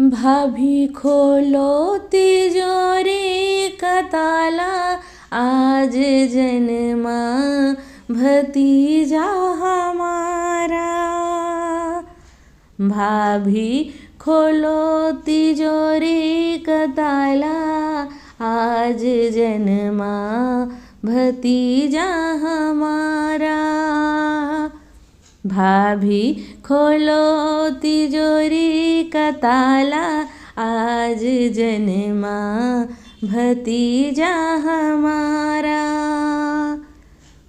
भाभी खोलो तिजोरी का ताला, आज जन्मा भतीजा हमारा। भाभी खोलो तिजोरी का ताला, आज जन्मा भतीजा हमारा। भाभी खोलो तिजोरी का ताला, आज जन्मा भतीजा हमारा।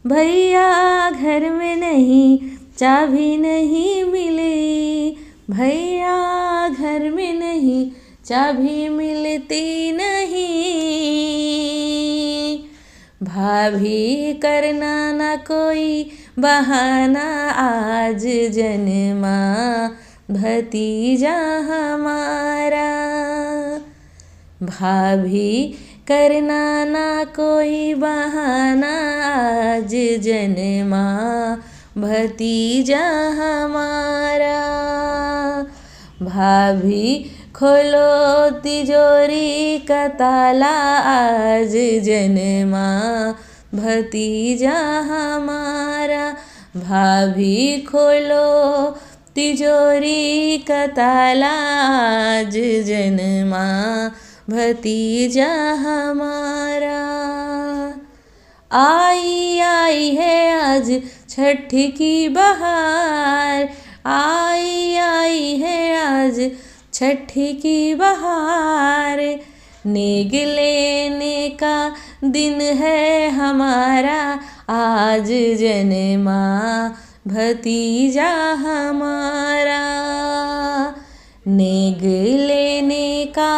भैया घर में नहीं, चाबी नहीं मिली, भैया घर में नहीं, चाबी मिलती नहीं। भाभी करना ना कोई बहाना, आज जन्मा भतीजा हमारा। भाभी करना ना कोई बहाना, आज जन्मा भतीजा हमारा। भाभी खोलो तिजोरी का ताला, आज जन्मा भतीजा हमारा। भाभी खोलो तिजोरी का ताला, आज जन्मा भतीजा हमारा। आई आई है आज छठ की बहार, आई आई है आज छठ की बहार। नेग लेने का दिन है हमारा, आज जन्मा भतीजा हमारा। नेग लेने का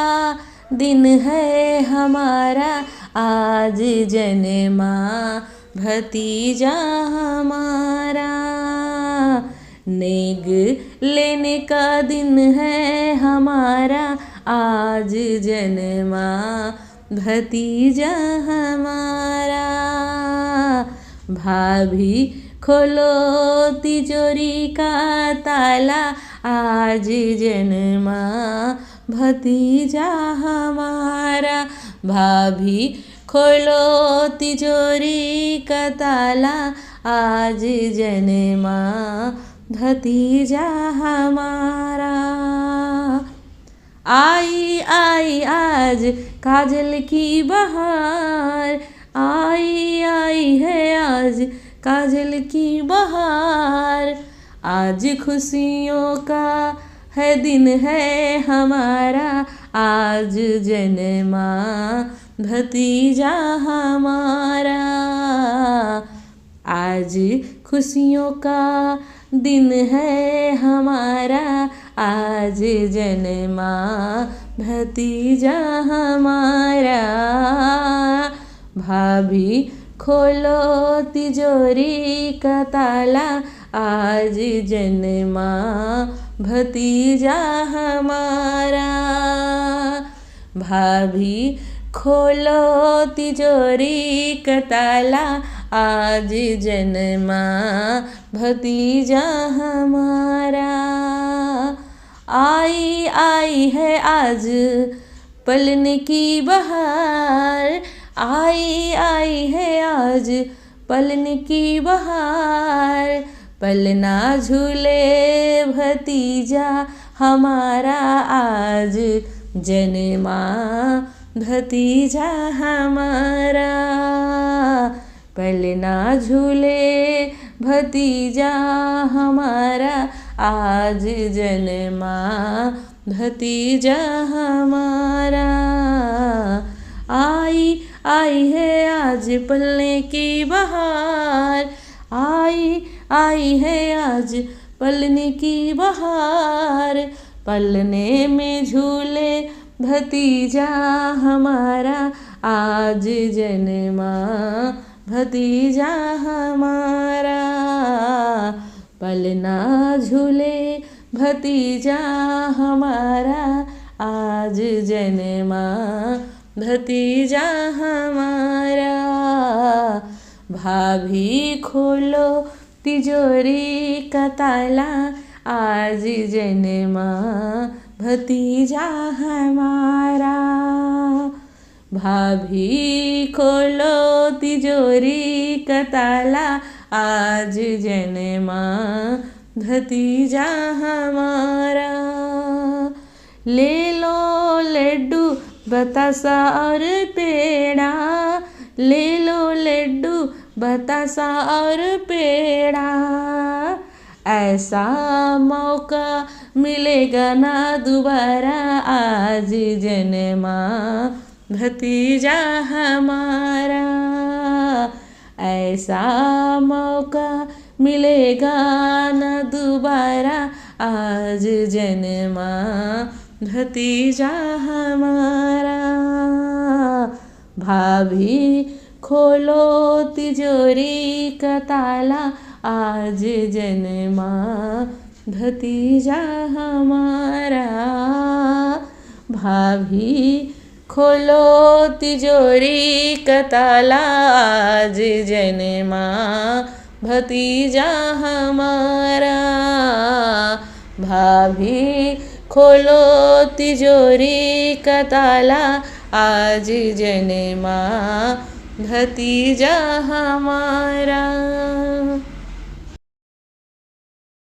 दिन है हमारा, आज जन्मा भतीजा हमारा। नेग लेने का दिन है हमारा, आज जन्मा भतीजा हमारा। भाभी खोलो तिजोरी का ताला, आज जन्मा भतीजा हमारा। भाभी खोलो तिजोरी का ताला, आज जन्मा भतीजा हमारा। आई आई आज काजल की बहार, आई आई है आज काजल की बहार। आज खुशियों का है दिन है हमारा, आज जन्मा भतीजा हमारा। आज खुशियों का दिन है हमारा, आज जन्मा भतीजा हमारा। भाभी खोलो तिजोरी का ताला, आज जन्मा भतीजा हमारा। भाभी खोलो तिजोरी का ताला, आज जन्मा भतीजा हमारा। आई आई है आज पलने की बहार, आई आई है आज पलने की बहार। पलना झूले भतीजा हमारा, आज जन्मा भतीजा हमारा। पलना झूले भतीजा हमारा, आज जन्मा भतीजा हमारा। आई आई है आज पलने की बहार, आई आई है आज पलने की बहार। पलने में झूले भतीजा हमारा, आज जन्मा भतीजा हमारा। पलना झूले भतीजा हमारा, आज जन्मा भतीजा हमारा। भाभी खोलो तिजोरी का ताला, आज जन्मा भतीजा हमारा। भाभी खोलो तिजोरी का ताला, आज जन्मा भतीजा हमारा। ले लो लड्डू बतासा और पेड़ा, ले लो लड्डू बतासा और पेड़ा। ऐसा मौका मिलेगा ना दोबारा, आज जन्मा भतीजा हमारा। ऐसा मौका मिलेगा न दोबारा, आज जन्मा भतीजा हमारा। भाभी खोलो तिजोरी का ताला, आज जन्मा भतीजा हमारा। भाभी खोलो तिजोरी का ताला, आज जन्मा भतीजा हमारा। भाभी खोलो तिजोरी का ताला, आज जन्मा भतीजा हमारा।